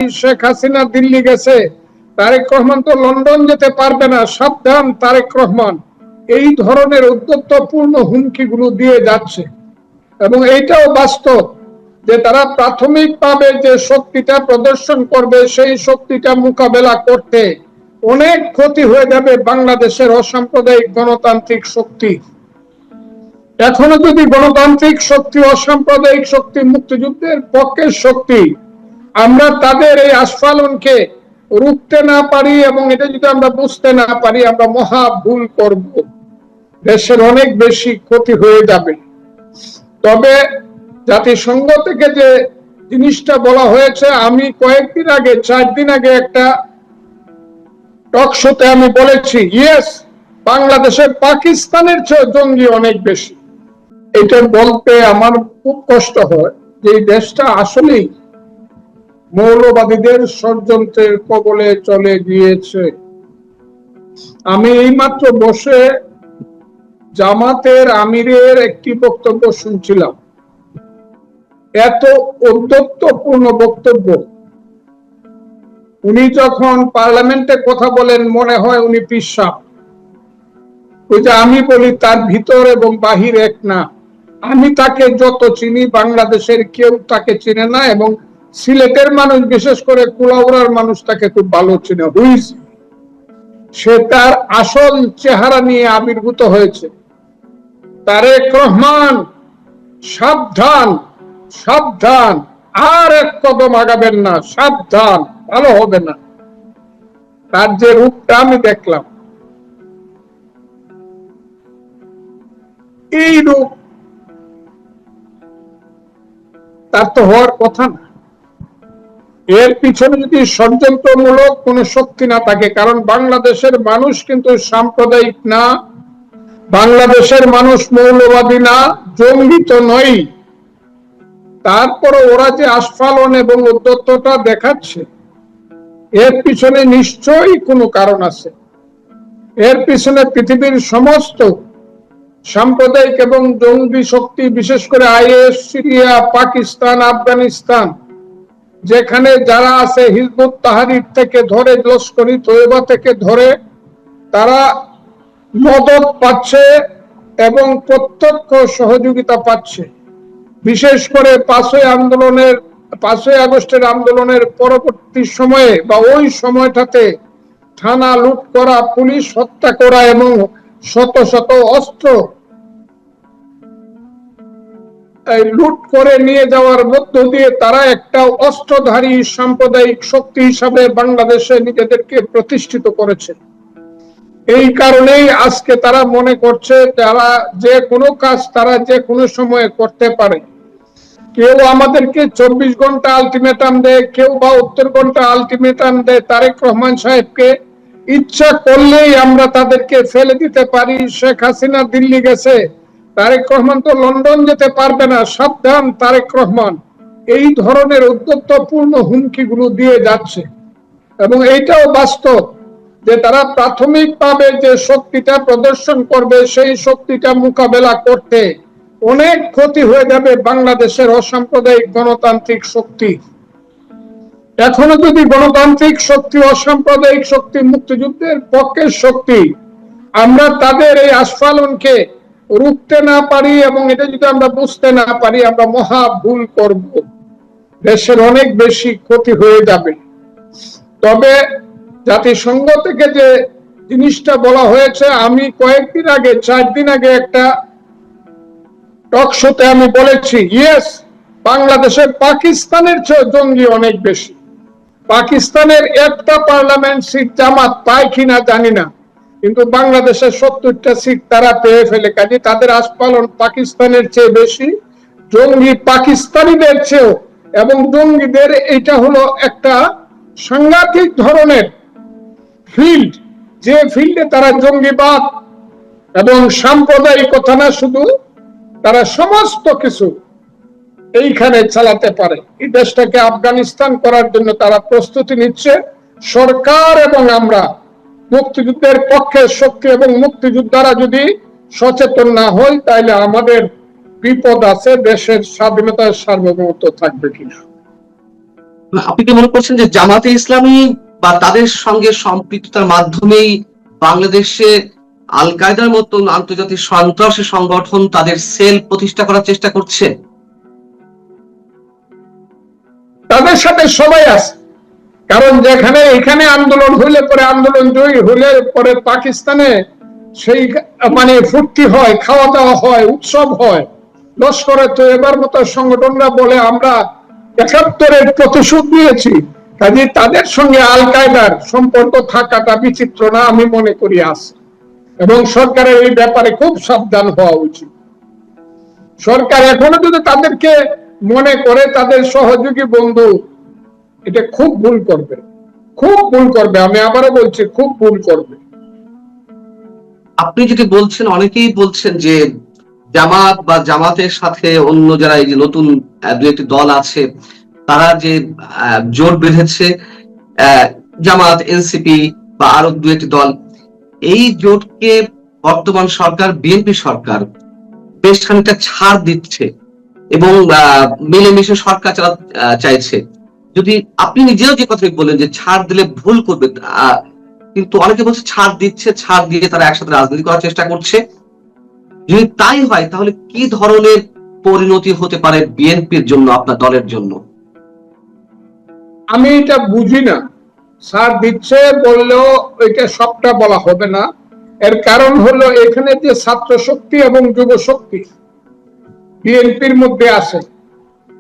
শেখ হাসিনা দিল্লি গেছে, তারেক রহমান তো লন্ডন যেতে পারবে না, সাবধান তারেক রহমান, এই ধরনের উদ্যত্তপূর্ণ হুমকিগুলো দিয়ে যাচ্ছে। এবং এইটাও বাস্তব যে তারা প্রাথমিকভাবে যে শক্তিটা প্রদর্শন করবে সেই শক্তিটা মোকাবেলা করতে অনেক ক্ষতি হয়ে যাবে বাংলাদেশের অসাম্প্রদায়িক গণতান্ত্রিক শক্তি। এখনো যদি গণতান্ত্রিক শক্তি, অসাম্প্রদায়িক শক্তি, মুক্তিযুদ্ধের পক্ষের শক্তি আমরা তাদের এই আস্ফালনকে রুখতে না পারি এবং এটা যদি আমরা বুঝতে না পারি, আমরা মহা ভুল করব, দেশের অনেক বেশি ক্ষতি হয়ে যাবে। তবে জাতিসংঘ থেকে যে জিনিসটা বলা হয়েছে, আমি কয়েকদিন আগে 4 দিন আগে একটা টক শোতে আমি বলেছি, ইয়েস, বাংলাদেশের পাকিস্তানের চেয়ে জঙ্গি অনেক বেশি। এটা বলতে আমার খুব কষ্ট হয় যে এই দেশটা আসলেই মৌলবাদীদের ষড়যন্ত্রের কবলে চলে গিয়েছে। আমি এইমাত্র বসে জামাতের আমিরের একটি বক্তব্য শুনছিলাম, এত ঔদ্ধত্যপূর্ণ বক্তব্য। উনি যখন পার্লামেন্টে কথা বলেন মনে হয় উনি পীর সাহেব। ওই যে আমি বলি তার ভিতর এবং বাহির এক না। আমি তাকে যত চিনি, বাংলাদেশের কেউ তাকে চিনে না, এবং সিলেটের মানুষ, বিশেষ করে কুলাউড়ার মানুষ তাকে খুব ভালো চিনে। সে তার আসল চেহারা নিয়ে আবির্ভূত হয়েছে। তারেক রহমান, সাবধান, সাবধান, আর এক কদম আগাবেন না, সাবধান, ভালো হবে না। তার যে রূপটা আমি দেখলাম, এই রূপ তার তো হওয়ার কথা না। এর পিছনে যদি ষড়যন্ত্রমূলক কোন শক্তি না থাকে, কারণ বাংলাদেশের মানুষ কিন্তু সাম্প্রদায়িক না, বাংলাদেশের মানুষ মৌলবাদী না, জঙ্গি তো নয়। তারপরে ওরা যে আস্ফালন এবং উদ্যত্ততা দেখাচ্ছে, এর পিছনে নিশ্চয়ই কোনো কারণ আছে। এর পিছনে পৃথিবীর সমস্ত সাম্প্রদায়িক এবং জঙ্গি শক্তি, বিশেষ করে আইএস, সিরিয়া, পাকিস্তান, আফগানিস্তান, যেখানে যারা আছে, হিজবুত তাহরির থেকে ধরে লস্করি তৈয়বা থেকে ধরে, তারা মদত পাচ্ছে এবং প্রত্যক্ষ সহযোগিতা পাচ্ছে। বিশেষ করে 5ই আগস্টের আন্দোলনের পরবর্তী সময়ে বা ওই সময়টাতে থানা লুট করা, পুলিশ হত্যা করা এবং শত শত অস্ত্র লুট করে নিয়ে যাওয়ার মধ্য দিয়ে তারা একটা অস্ত্রধারী সাম্প্রদায়িক শক্তি হিসাবে বাংলাদেশে নিজেদেরকে প্রতিষ্ঠিত করেছে। এই কারণেই আজকে তারা মনে করছে যারা যে কোনো কাজ তারা যে কোনো সময়ে করতে পারে। কেউ আমাদেরকে 24 ঘন্টা আলটিমেটাম দেয়, কেউ 72 ঘন্টা আলটিমেটাম দেয় তারেক রহমান সাহেবকে। ইচ্ছা করলেই আমরা তাদেরকে ফেলে দিতে পারি। শেখ হাসিনা দিল্লি গেছে, তারেক রহমান তো লন্ডন যেতে পারবে না, সাবধান তারেক রহমান, এই ধরনের উদ্যত্তপূর্ণ হুমকিগুলো দিয়ে যাচ্ছে। এবং এইটাও বাস্তব যে তারা প্রাথমিকভাবে যে শক্তিটা প্রদর্শন করবে সেই শক্তিটা মোকাবেলা করতে অনেক ক্ষতি হয়ে যাবে বাংলাদেশের অসাম্প্রদায়িক গণতান্ত্রিক শক্তি। এখনো যদি গণতান্ত্রিক শক্তি, অসাম্প্রদায়িক শক্তি, মুক্তিযুদ্ধের পক্ষের শক্তি আমরা তাদের এই আস্ফালনকে রুখতে না পারি এবং এটা যদি আমরা বুঝতে না পারি, আমরা মহা ভুল করব, দেশের অনেক বেশি ক্ষতি হয়ে যাবে। তবে জাতিসংঘ থেকে যে জিনিসটা বলা হয়েছে, আমি কয়েকদিন আগে 4 দিন আগে একটা টক শোতে আমি বলেছি, ইয়েস, বাংলাদেশের পাকিস্তানের চেয়ে জঙ্গি অনেক বেশি। পাকিস্তানের একটা পার্লামেন্ট সিট জামাত পায় কিনা জানি না, কিন্তু বাংলাদেশের 70টা সিট তারা পেয়ে ফেলে। কাজে তাদের আস্ফালন পাকিস্তানের চেয়ে বেশি, জঙ্গি পাকিস্তানিদের চেয়েও। এবং জঙ্গিদের এটা হলো একটা সাংঘাতিক ধরনের ফিল্ড, যে ফিল্ডে তারা জঙ্গিবাদ এবং সাম্প্রদায়িকতা না, শুধু তারা সমস্ত কিছু এইখানে চালাতে পারে। এই দেশটাকে আফগানিস্তান করার জন্য তারা প্রস্তুতি নিচ্ছে। সরকার এবং আমরা মুক্তিযুদ্ধের পক্ষে শক্তি এবং মুক্তিযোদ্ধারা যদি সচেতন না হই, তাহলে আমাদের বিপদ আছে, দেশের স্বাধীনতার সার্বভৌমত্ব থাকবে কিনা। আপনি কি মনে করছেন যে জামাতে ইসলামী বা তাদের সঙ্গে সম্পৃক্ততার মাধ্যমেই বাংলাদেশে আল কায়দার মতন আন্তর্জাতিক সন্ত্রাসী সংগঠন তাদের সেল প্রতিষ্ঠা করার চেষ্টা করছে? তাদের সাথে সবাই আছে, কারণ যেখানে এখানে আন্দোলন হইলে পরে, আন্দোলন জয়ী হইলে পরে পাকিস্তানে সেই মানে ফুর্তি হয়, খাওয়া দাওয়া হয়, উৎসব হয়। লস্করে তো এবার মতো সংগঠনরা বলে আমরা ৭১-এর প্রতিশোধ নিয়েছি, কাজে তাদের সঙ্গে আল কায়দার সম্পর্ক থাকাটা বিচিত্র না, আমি মনে করি আছে। এবং সরকারের এই ব্যাপারে খুব সাবধান হওয়া উচিত। সরকার এখনো যদি তাদেরকে মনে করে তাদের সহযোগী বন্ধু, এটা খুব ভুল করবে, খুব ভুল করবে। আমি আবারও বলছি, খুব ভুল করবে। আপনি যেটি বলছেন, অনেকেই বলছেন যে জামাত বা জামাতের সাথে অন্য যারা এই যে নতুন দু একটি দল আছে তারা যে জোট বেঁধেছে, জামাত, এনসিপি বা আরো দু একটি দল, এই জোটকে বর্তমান সরকার, বিএনপি সরকার বেশ খানিকটা ছাড় দিচ্ছে এবং মিলেমিশে সরকার চালাতে চাইছে। যদি আপনি নিজেও যে কথা বললেন যে ছাড় দিলে ভুল করবে, কিন্তু অনেকে বলছে ছাড় দিচ্ছে, ছাড় দিয়ে তারা একসাথে রাজনীতি করার চেষ্টা করছে। যদি তাই হয় তাহলে কি ধরনের পরিণতি হতে পারে বিএনপির জন্য, আপনার দলের জন্য? আমি এটা বুঝি না। ছাড় দিচ্ছে বললেও এটা সবটা বলা হবে না। এর কারণ হলো এখানে যে ছাত্র শক্তি এবং যুব শক্তি বিএনপির মধ্যে আছে,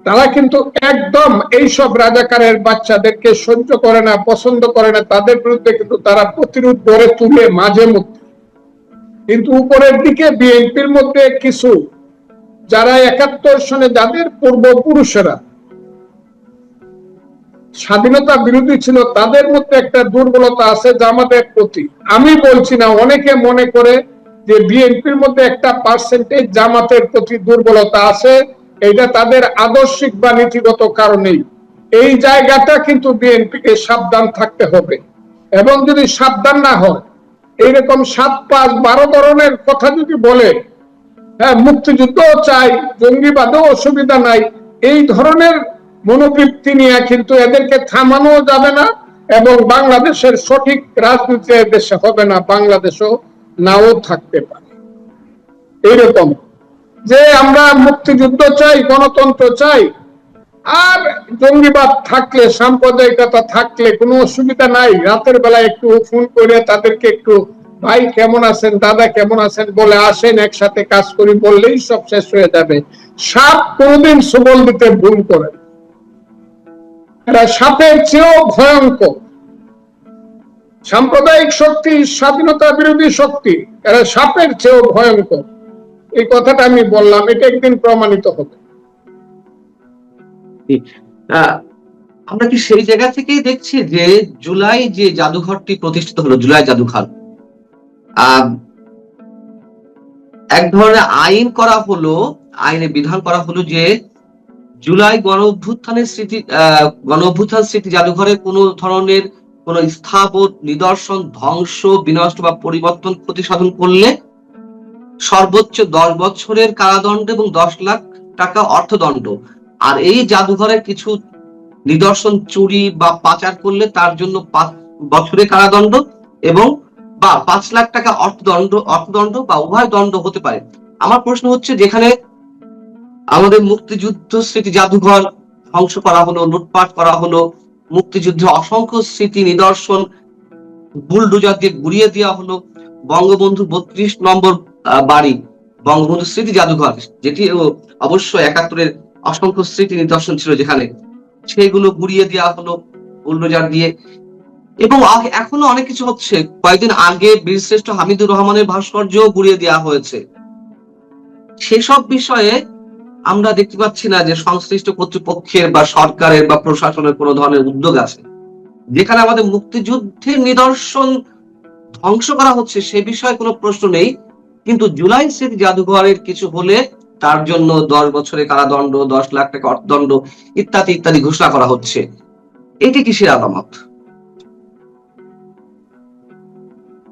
তারা কিন্তু একদম এইসব রাজাকারের বাচ্চাদেরকে সহ্য করে না, পছন্দ করে না। তাদের বিরুদ্ধে কিন্তু তারা প্রতিরোধ গড়ে তুলে মাঝে মধ্যে। কিন্তু উপরের দিকে বিএনপির মধ্যে কিছু যারা ৭১ সনে, যাদের পূর্বপুরুষেরা স্বাধীনতা বিরোধী ছিল, তাদের মধ্যে একটা দুর্বলতা আছে জামাতের প্রতি। আমি বলছি না, অনেকে মনে করে যে বিএনপির মধ্যে একটা পার্সেন্টেজ জামাতের প্রতি দুর্বলতা আছে, এটা তাদের আদর্শিক বা নীতিগত কারণেই। এই জায়গাটা কিন্তু বিএনপিকে সাবধান থাকতে হবে। এবং যদি সাবধান না হয়, এইরকম ৭-৫-১২ ধরনের কথা যদি বলে, হ্যাঁ মুক্তিযুদ্ধও চাই, জঙ্গিবাদও অসুবিধা নাই, এই ধরনের মনোবৃত্তি নিয়ে কিন্তু এদেরকে থামানো যাবে না। এবং বাংলাদেশের সঠিক রাজনীতি দেশে হবে না, বাংলাদেশও নাও থাকতে পারে। এইরকম যে আমরা মুক্তিযুদ্ধ চাই, গণতন্ত্র চাই, আর জঙ্গিবাদ থাকলে, সাম্প্রদায়িকতা থাকলে কোনো অসুবিধা নাই। রাতের বেলা একটু ফোন করে তাদেরকে একটু ভাই কেমন আছেন, দাদা কেমন আছেন বলে আসেন, একসাথে কাজ করি বললেই সব শেষ হয়ে যাবে। সাপ কোনদিন সবল দিতে ভুল করে, এরা সাপের চেয়েও ভয়ঙ্কর। সাম্প্রদায়িক শক্তি, স্বাধীনতা বিরোধী শক্তি, এরা সাপের চেয়েও ভয়ঙ্কর। এই কথাটা আমি বললাম, এটা একদিন প্রমাণিত হবে। আমরা কি সেই জায়গা থেকেই দেখছি যে জুলাই যে জাদুঘরটি প্রতিষ্ঠিত হলো, জুলাই জাদুঘর, এক ধরনের আইন করা হলো, আইনে বিধান করা হলো যে জুলাই গণ অভ্যুত্থানের স্মৃতি, গণ অভ্যুত্থান স্মৃতি জাদুঘরে কোনো ধরনের কোন স্থাপন, নিদর্শন ধ্বংস, বিনষ্ট বা পরিবর্তন, ক্ষতি সাধন করলে সর্বোচ্চ 10 বছরের কারাদণ্ড এবং 10 লাখ টাকা অর্থদণ্ড। আর এই জাদুঘরের কিছু নিদর্শন চুরি বা পাচার করলে তার জন্য 5 বছরের কারাদণ্ড এবং বা 5 লাখ টাকা অর্থদণ্ড বা উভয় দণ্ড হতে পারে। আমার প্রশ্ন হচ্ছে, যেখানে আমাদের মুক্তিযুদ্ধ স্মৃতি জাদুঘর ধ্বংস করা হলো, লুটপাট করা হলো, মুক্তিযুদ্ধের অসংখ্য স্মৃতি নিদর্শন বুলডোজার দিয়ে গুড়িয়ে দেওয়া হলো, বঙ্গবন্ধু 32 নম্বর বাড়ি, বঙ্গবন্ধু স্মৃতি জাদুঘর, যেটি অবশ্য ৭১-এর অসংখ্য স্মৃতি নিদর্শন ছিল যেখানে, সেগুলো গুড়িয়ে দেওয়া হলো বুলডোজার দিয়ে। এবং এখনো অনেক কিছু হচ্ছে। কয়েকদিন আগে বীরশ্রেষ্ঠ হামিদুর রহমানের ভাস্কর্য গুড়িয়ে দেওয়া হয়েছে। সেসব বিষয়ে আমরা দেখতে পাচ্ছি না যে সংশ্লিষ্ট কর্তৃপক্ষের বা সরকারের বা প্রশাসনের কোনো ধরনের উদ্যোগ আছে। যেখানে আমাদের মুক্তিযুদ্ধের নিদর্শন ধ্বংস করা হচ্ছে সে বিষয়ে কোনো প্রশ্ন নেই, কিন্তু জুলাই স্মৃতি জাদুঘরের কিছু হলে তার জন্য 10 বছরের কারাদণ্ড, 10 লাখ টাকা অর্থদণ্ড ইত্যাদি ইত্যাদি ঘোষণা করা হচ্ছে। এটি কিসের আলামত?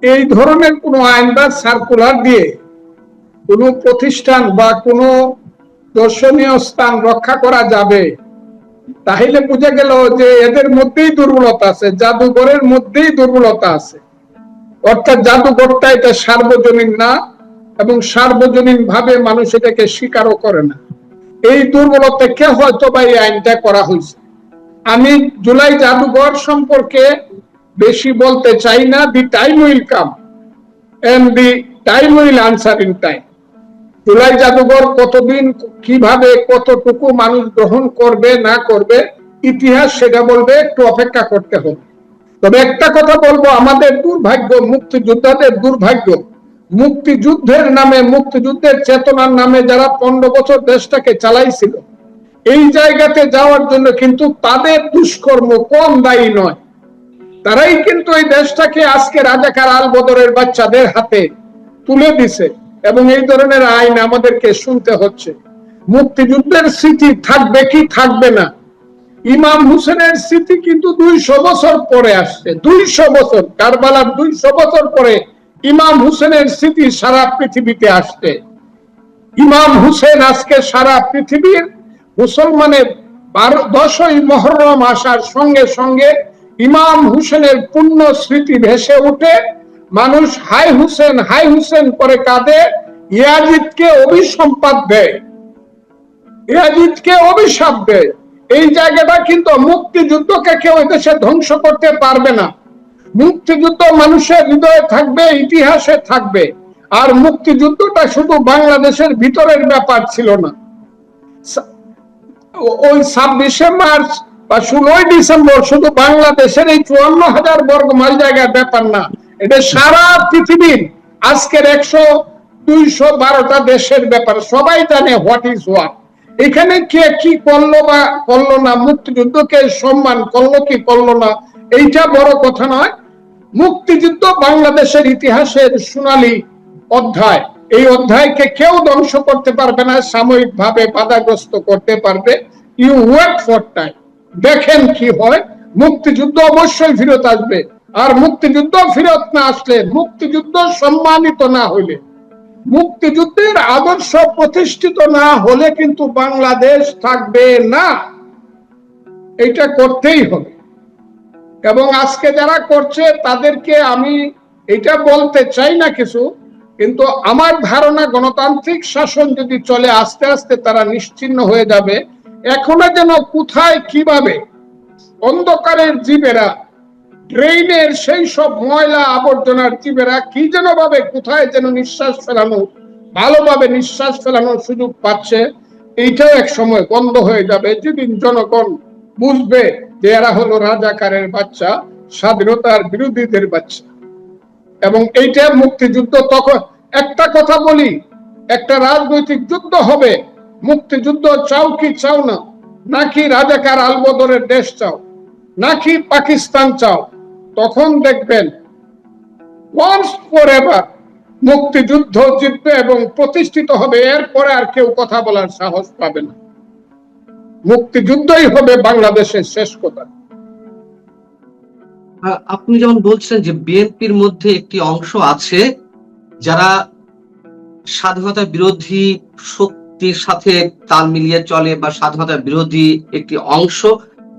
এই ধরনের কোন আইন বা সার্কুলার দিয়ে কোন প্রতিষ্ঠান বা কোন দর্শনীয় স্থান রক্ষা করা যাবে, তাহলে বোঝা গেল যে এদের মধ্যেই দুর্বলতা আছে, জাদুঘরের মধ্যেই দুর্বলতা আছে। অর্থাৎ জাদুঘরটা এটা সার্বজনীন না, এবং সার্বজনীন ভাবে মানুষ এটাকে স্বীকারও করে না। এই দুর্বলতাকে হয়তো বা এই আইনটা করা হয়েছে। আমি জুলাই জাদুঘর সম্পর্কে বেশি বলতে চাই না। The time will come and the time will answer in time. July জাদুঘর কতদিন, কিভাবে, কতটুকু মানুষ গ্রহণ করবে না করবে, ইতিহাস সেটা বলবে, একটু অপেক্ষা করতে হবে। তবে একটা কথা বলবো, আমাদের দুর্ভাগ্য, মুক্তিযোদ্ধাদের দুর্ভাগ্য, মুক্তিযুদ্ধের নামে, মুক্তিযুদ্ধের চেতনার নামে যারা 15 বছর দেশটাকে চালাইছিল, এই জায়গাতে যাওয়ার জন্য কিন্তু তাদের দুষ্কর্ম কম দায়ী নয়। তারাই কিন্তু এই দেশটাকে আজকে রাজাকার আল বদরের বাচ্চাদের হাতে তুলে দিছে, এবং এই ধরনের আইন আমাদেরকে শুনতে হচ্ছে। মুক্তিযুদ্ধের স্মৃতি থাকবে কি থাকবে না, ইমাম হুসেনের স্মৃতি কিন্তু 200 বছর পরে আসছে। 200 বছর, কারবালার 200 বছর পরে ইমাম হুসেনের স্মৃতি সারা পৃথিবীতে আসছে। ইমাম হুসেন আজকে সারা পৃথিবীর মুসলমানের 10ই মুহররম আসার সঙ্গে সঙ্গে ইমাম হুসেনের পূর্ণ স্মৃতি ভেসে উঠে মানুষ হাই হুসেন করে কাঁদে, ইয়াজিদকে অভিসম্পাদ দেয়, ইয়াজিদকে অভিশাপ দেয়। এই জায়গাটা কিন্তু মুক্তিযুদ্ধকে কেউ এদেশে ধ্বংস করতে পারবে না। মুক্তিযুদ্ধ মানুষের হৃদয়ে থাকবে, ইতিহাসে থাকবে। আর মুক্তিযুদ্ধটা শুধু বাংলাদেশের ভিতরের ব্যাপার ছিল না। ওই 26শে মার্চ বা 16ই ডিসেম্বর শুধু বাংলাদেশের এই 54,000 বর্গ মাইল জায়গার ব্যাপার না, এটা সারা পৃথিবীর আজকের 100-212টা দেশের ব্যাপার। সবাই জানে হোয়াট ইজ হোয়াট। এখানে কে কি করলো বা করলো না, মুক্তিযুদ্ধকে সম্মান করলো কি করলো না, এইটা বড় কথা নয়। মুক্তিযুদ্ধ বাংলাদেশের ইতিহাসের সোনালী অধ্যায়। এই অধ্যায়কে কেউ ধ্বংস করতে পারবে না, সাময়িকভাবে বাধাগ্রস্ত করতে পারবে। ইউ ওয়েট ফর টাইম, দেখেন কি হয়। মুক্তিযুদ্ধ অবশ্যই ফিরত আসবে। আর মুক্তিযুদ্ধ ফিরত না আসলে, মুক্তিযুদ্ধ সম্মানিত না হইলে, মুক্তিযুদ্ধের আদর্শ প্রতিষ্ঠিত না হলে কিন্তু বাংলাদেশ থাকবে না। এটা করতেই হবে। এবং আজকে যারা করছে তাদেরকে আমি এটা বলতে চাই না কিছু, কিন্তু আমার ধারণা গণতান্ত্রিক শাসন যদি চলে, আস্তে আস্তে তারা নিশ্চিহ্ন হয়ে যাবে। এখনো যেন কোথায় কিভাবে অন্ধকারের জীবেরা, ড্রেইনের সেই সব ময়লা আবর্জনার জীবেরা কি যেন ভাবে কোথায় যেন নিঃশ্বাস ফেলানো, ভালোভাবে নিঃশ্বাস ফেলানোর সুযোগ পাচ্ছে, এইটাও এক সময় বন্ধ হয়ে যাবে। যেদিন জনগণ বুঝবে যে এরা হলো রাজাকারের বাচ্চা, স্বাধীনতার বিরোধীদের বাচ্চা। এবং এইটা মুক্তিযুদ্ধ। তখন একটা কথা বলি, একটা রাজনৈতিক যুদ্ধ হবে। মুক্তিযুদ্ধ চাও কি চাও না, নাকি রাজাকার আল বদরের দেশ চাও, নাকি পাকিস্তান চাও, তখন দেখবেন ওয়ান্স ফর এভার মুক্তিযুদ্ধ জিতবে এবং প্রতিষ্ঠিত হবে। এরপরে আর কেউ কথা বলার সাহস পাবে না। মুক্তিযুদ্ধই হবে বাংলাদেশের শেষ কথা। আপনি যেমন বলছেন যে বিএনপির মধ্যে একটি অংশ আছে যারা স্বাধীনতা বিরোধী শক্তির সাথে তাল মিলিয়ে চলে, বা স্বাধীনতা বিরোধী একটি অংশ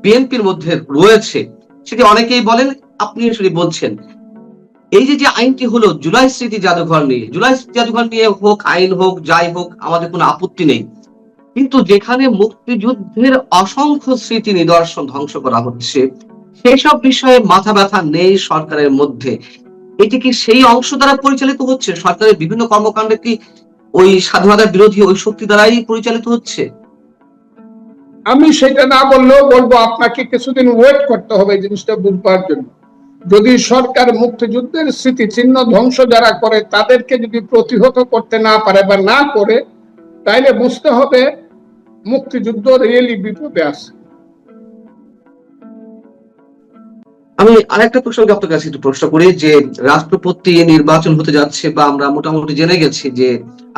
বিএনপির মধ্যে রয়েছে, সেটি অনেকেই বলেন, আপনি সেটি বলছেন। এই যে আইনটি হলো জুলাই স্মৃতি জাদুঘর নিয়ে, জুলাই জাদুঘর নিয়ে হোক, আইন হোক, যাই হোক, আমাদের কোনো আপত্তি নেই। কিন্তু যেখানে মুক্তিযুদ্ধের অসংখ্য স্মৃতি নিদর্শন ধ্বংস করা হচ্ছে, সেসব বিষয়ে মাথা ব্যথা নেই সরকারের মধ্যে। এটি কি সেই অংশ দ্বারা পরিচালিত হচ্ছে? সরকারের বিভিন্ন কর্মকাণ্ড কি ওই স্বাধীনতা বিরোধী ওই শক্তি দ্বারাই পরিচালিত হচ্ছে? আমি সেটা না বললেও বলবো, আপনাকে কিছুদিন ওয়েট করতে হবে এই জিনিসটা বুঝবার জন্য। যদি সরকার মুক্তিযুদ্ধের স্মৃতিচিহ্ন ধ্বংস যারা করে তাদেরকে যদি প্রতিহত করতে না পারে বা না করে, তাইলে বুঝতে হবে মুক্তিযুদ্ধ রিয়েলি বিপদে আছে। আমি আরেকটা প্রশ্ন আপনার কাছে একটু প্রশ্ন করি, যে রাষ্ট্রপতি নির্বাচন হতে যাচ্ছে, বা আমরা মোটামুটি জেনে গেছি যে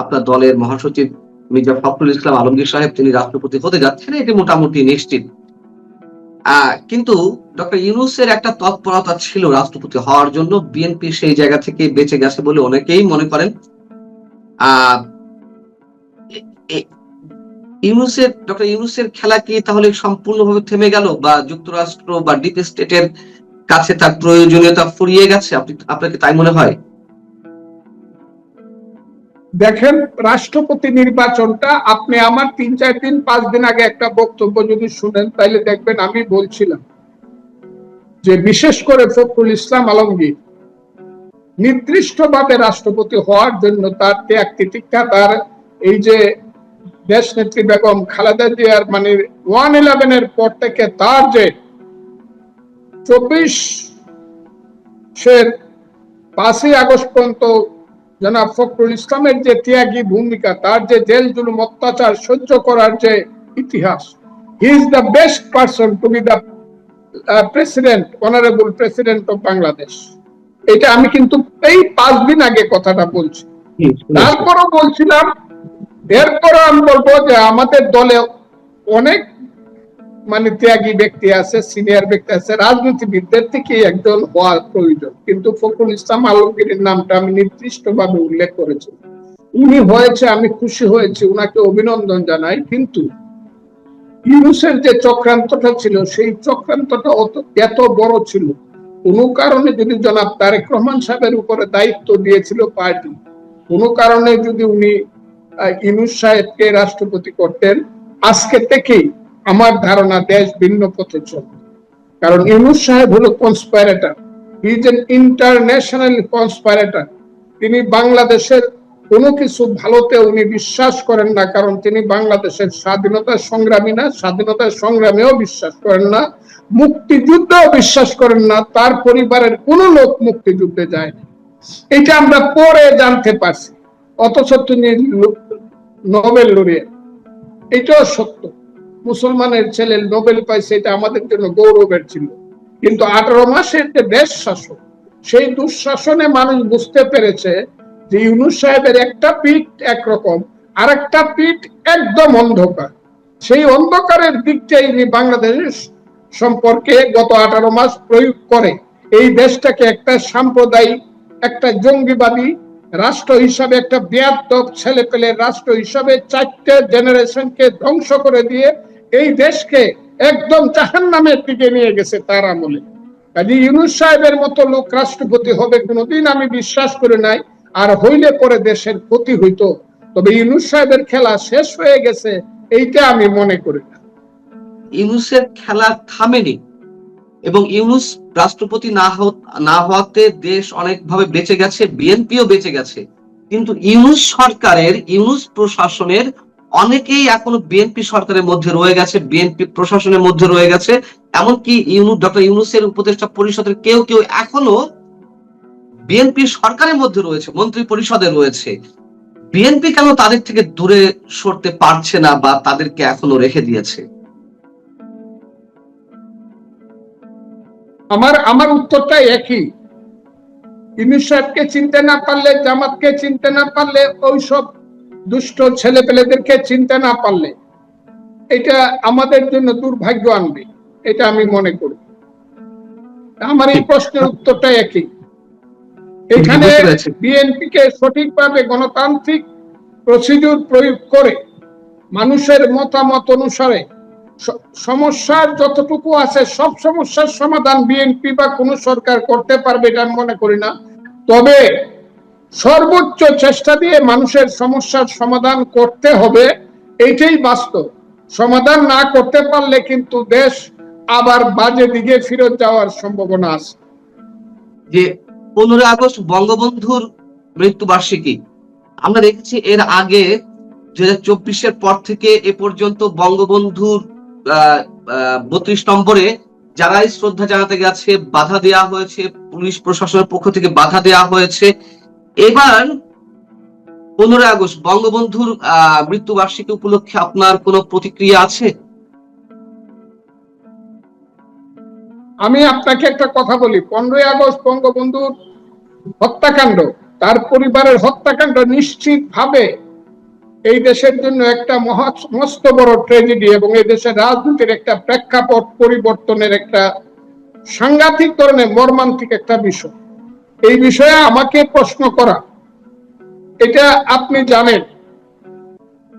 আপনার দলের মহাসচিব মির্জা ফখরুল ইসলাম আলমগীর সাহেব তিনি রাষ্ট্রপতি হতে যাচ্ছেন, এটি মোটামুটি নিশ্চিত। কিন্তু ডক্টর ইউনূসের একটা তৎপরতা ছিল রাষ্ট্রপতি হওয়ার জন্য, বিএনপি সেই জায়গা থেকে বেঁচে গেছে বলে অনেকেই মনে করেন। ডক্টর ইউনূসের খেলা কি তাহলে সম্পূর্ণভাবে থেমে গেল, বা যুক্তরাষ্ট্র বা ডিপ স্টেটের কাছে তার প্রয়োজনীয়তা ফুরিয়ে গেছে? আপনাকে তাই মনে হয়? দেখেন, রাষ্ট্রপতি নির্বাচনটা আপনি আমার 3-4 দিন 5 দিন আগে একটা বক্তব্য যদি শুনেন তাহলে দেখবেন আমি বলছিলাম যে বিশেষ করে ফখরুল ইসলাম আলমগীর নির্দিষ্টভাবে রাষ্ট্রপতি হওয়ার জন্য তার ত্যাগ তিতিক্ষা, তার এই যে দেশ নেত্রী বেগম খালেদা জিয়ার মানে 1/11 পর থেকে তার যে 5ই আগস্ট পর্যন্ত জনাব ফখরুল ইসলামের যে ত্যাগী ভূমিকা, তার যে জেল জুলুম অত্যাচার সহ্য করার যে ইতিহাস, he is the best person to B the president, honourable president of Bangladesh. এটা আমি কিন্তু এই 5 দিন আগে কথাটা বলছি। তারপরও বলছিলাম, এরপরে আমি বলবো যে আমাদের দলে অনেক মানে ত্যাগী ব্যক্তি আছে, সিনিয়র ব্যক্তি আছে, রাজনীতিবিদদের থেকে একজন হওয়ার প্রয়োজন, কিন্তু ফখরুল ইসলাম আলমগীরের নামটা আমি নির্দিষ্টভাবে উল্লেখ করেছি। উনি হয়েছে, আমি খুশি হয়েছি, উনাকে অভিনন্দন জানাই, কিন্তু ইউনূসের যে চক্রান্তটা ছিল সেই চক্রান্তটা এত বড় ছিল, কোনো কারণে যদি জনাব তারেক রহমান সাহেবের উপরে দায়িত্ব দিয়েছিল পার্টি, কোনো কারণে যদি উনি ইউনূস সাহেবকে রাষ্ট্রপতি করতেন, আজকে থেকেই আমার ধারণা দেশ ভিন্ন পথে চলবে। কারণ ইউনূস সাহেব হলো কনস্পাইরেটর, হি ইজ এন ইন্টারন্যাশনাল কনস্পাইরেটর। তিনি বাংলাদেশের কোনো কিছু ভালোতে উনি বিশ্বাস করেন না, কারণ তিনি বাংলাদেশের স্বাধীনতার সংগ্রামী না, স্বাধীনতার সংগ্রামেও বিশ্বাস করেন না, মুক্তিযুদ্ধেও বিশ্বাস করেন না, তার পরিবারের কোনো লোক মুক্তিযুদ্ধে যায়নি। এটা আমরা পরে জানতে পারছি, অথচ তিনি নোবেল লরিয়েট, এটাও সত্য। মুসলমানের ছেলে নোবেল পাইছে, এটা আমাদের জন্য গৌরবের ছিল। কিন্তু 18 মাসের যে দেশ শাসন, সেই দুঃশাসনে মানুষ বুঝতে পেরেছে যে ইউনূস সাহেবের একটা পিঠ একরকম, আর একটা পিঠ একদম অন্ধকার। সেই অন্ধকারের দিকটাই বাংলাদেশ সম্পর্কে গত 18 মাস প্রয়োগ করে এই দেশটাকে একটা সাম্প্রদায়িক, একটা জঙ্গিবাদী রাষ্ট্র হিসাবে, একটা বেয়াদব ছেলে পেলে রাষ্ট্র হিসাবে 4টে জেনারেশনকে ধ্বংস করে দিয়ে এই দেশকে একদম জাহান্নামের দিকে নিয়ে গেছে তার আমলে। কাজে ইউনূস সাহেবের মতো লোক রাষ্ট্রপতি হবে কোনোদিন আমি বিশ্বাস করি নাই, আর হইলে পরে দেশের ক্ষতি হইতো। তবে ইউনূস সাহেবের খেলা শেষ হয়ে গেছে এইটা আমি মনে করি না। ইউনূসের খেলা থামেনি, এবং ইউনূস রাষ্ট্রপতি না হওয়াতে দেশ অনেকভাবে বেঁচে গেছে, বিএনপিও বেঁচে গেছে। কিন্তু ইউনূস সরকারের, ইউনূস প্রশাসনের অনেকেই এখনো বিএনপি সরকারের মধ্যে রয়ে গেছে, বিএনপি প্রশাসনের মধ্যে রয়ে গেছে। এমনকি ডক্টর ইউনূসের উপদেষ্টা পরিষদের কেউ কেউ এখনো বিএনপি সরকারের মধ্যে রয়েছে, মন্ত্রী পরিষদে রয়েছে। বিএনপি কেন তাদের থেকে দূরে সরতে পারছে না, বা তাদেরকে এখনো রেখে দিয়েছে? আমার উত্তরটা একই। ইউনূস সাহেবকে চিনতে না পারলে, জামাতকে চিনতে না পারলে, ওই সব দুষ্ট ছেলে পেলেদেরকে চিনতে না পারলে এটা আমাদের জন্য দুর্ভাগ্য আনবে, এটা আমি মনে করি। আমার এই প্রশ্নের উত্তরটা একই। এখানে বিএনপি কে সঠিকভাবে গণতান্ত্রিক প্রসিডিউর প্রয়োগ করে মানুষের মতামত অনুসারে সমস্যার যতটুকু আছে সব সমস্যার সমাধান বিএনপি বা কোন সরকার করতে পারবে এটা আমি মনে করি না। তবে সর্বোচ্চ চেষ্টা দিয়ে মানুষের সমস্যার সমাধান করতে হবে, এইটাই বাস্তব। সমাধান না করতে পারলে কিন্তু দেশ আবার বাজে দিকে ফিরত যাওয়ার সম্ভাবনা আছে। যে 15 আগস্ট বঙ্গবন্ধুর মৃত্যুবার্ষিকী, আমরা দেখেছি এর আগে 2024-এর পর থেকে এ পর্যন্ত বঙ্গবন্ধুর 32 নম্বরে যারাই শ্রদ্ধা জানাতে গেছে বাধা দেওয়া হয়েছে, পুলিশ প্রশাসনের পক্ষ থেকে বাধা দেওয়া হয়েছে। এবার 15 আগস্ট বঙ্গবন্ধুর মৃত্যুবার্ষিকী উপলক্ষে আপনার কোনো প্রতিক্রিয়া আছে? আমি আপনাকে একটা কথা বলি, 15 আগস্ট বঙ্গবন্ধুর হত্যাকাণ্ড, তার পরিবারের হত্যাকাণ্ড নিশ্চিতভাবে এই দেশের জন্য একটা মস্ত বড় ট্র্যাজেডি, এবং এই দেশের রাজনীতির একটা প্রেক্ষাপট পরিবর্তনের একটা সাংঘাতিক ধরনের মর্মান্তিক একটা বিষয়। এই বিষয়ে আমাকে প্রশ্ন করা, এটা আপনি জানেন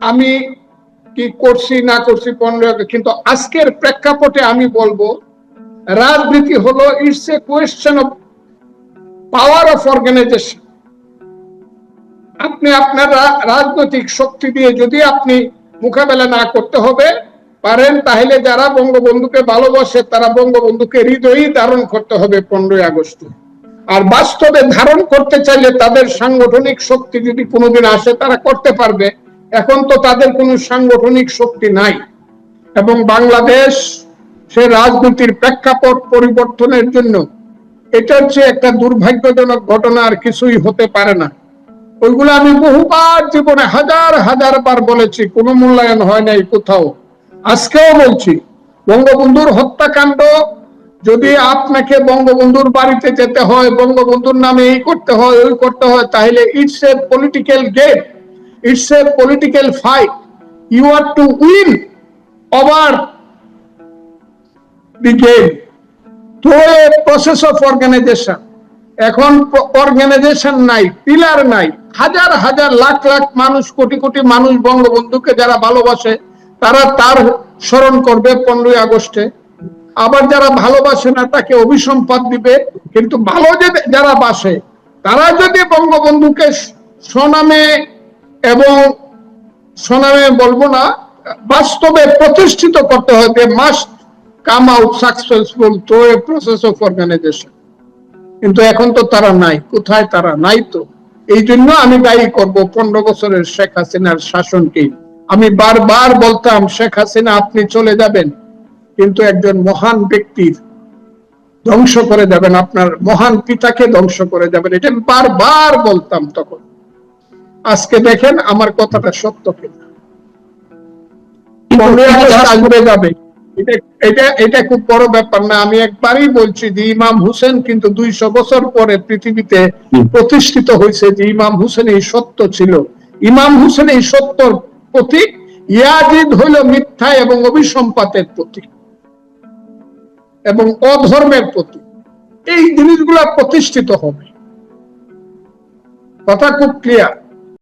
আমি কি করছি না করছি 15 কিন্তু আজকের প্রেক্ষাপটে আমি বলবো রাজনীতি হলো it's a question of power of organisation. আপনি আপনার রাজনৈতিক শক্তি দিয়ে যদি আপনি মোকাবেলা না করতে হবে পারেন, তাহলে যারা বঙ্গবন্ধুকে ভালোবাসে তারা বঙ্গবন্ধুকে হৃদয়ই ধারণ করতে হবে 15 আগস্ট। আর বাস্তবে ধারণ করতে চাইলে তাদের সাংগঠনিক শক্তি যদি কোনোদিন আসে তারা করতে পারবে। এখন তো তাদের কোনো সাংগঠনিক শক্তি নাই, এবং বাংলাদেশ সে রাজনীতির প্রেক্ষাপট পরিবর্তনের জন্য এটা হচ্ছে একটা দুর্ভাগ্যজনক ঘটনা, আর কিছুই হতে পারে না। ওইগুলো আমি বহুবার জীবনে হাজার হাজার বার বলেছি, কোনো মূল্যায়ন হয় নাই কোথাও। আজকেও বলছি, বঙ্গবন্ধুর হত্যাকাণ্ড যদি আপনাকে বঙ্গবন্ধুর বাড়িতে যেতে হয়, বঙ্গবন্ধুর নামে এই করতে হয় ওই করতে হয়, তাহলে it's a political game, it's a political fight. You are to win over the game through a process of organisation. এখন অর্গানাইজেশন নাই, পিলার নাই, হাজার হাজার লাখ লাখ মানুষ, কোটি কোটি মানুষ বঙ্গবন্ধুকে যারা ভালোবাসে তারা তার স্মরণ করবে 15 আগস্টে। আবার যারা ভালোবাসে না তাকে অভিসম্পাদ দিবে। কিন্তু ভালো যারা বাসে তারা যদি বঙ্গবন্ধুকে স্বনামে, এবং স্বনামে বলবো না, বাস্তবে প্রতিষ্ঠিত করতে হয়, they must come out successful through a process of organisation. কিন্তু এখন তো তারা নাই, কোথায় তারা নাই। তো এই জন্য আমি দায়ী করব 15 বছরের শেখ হাসিনার শাসনকে। আমি বারবার বলতাম, শেখ হাসিনা আপনি চলে যাবেন কিন্তু একজন মহান ব্যক্তির ধ্বংস করে যাবেন, আপনার মহান পিতাকে ধ্বংস করে যাবেন, এটা বারবার বলতাম তখন। আজকে দেখেন আমার কথাটা সত্য কিনা। 15 আগস্ট আসবে যাবে, এটা খুব বড় ব্যাপার না। আমি একবারই বলছি যে ইমাম হুসেন কিন্তু 200 বছর পরে পৃথিবীতে প্রতিষ্ঠিত হয়েছে, যে ইমাম হুসেন এই সত্য ছিল, ইমাম হুসেন এই সত্যর প্রতীক, ইয়াজিদ হইল মিথ্যা এবং অভিসম্পাতের প্রতীক এবং অধর্মের প্রতীক। এই জিনিসগুলা প্রতিষ্ঠিত হবে, কথা খুব ক্লিয়ার।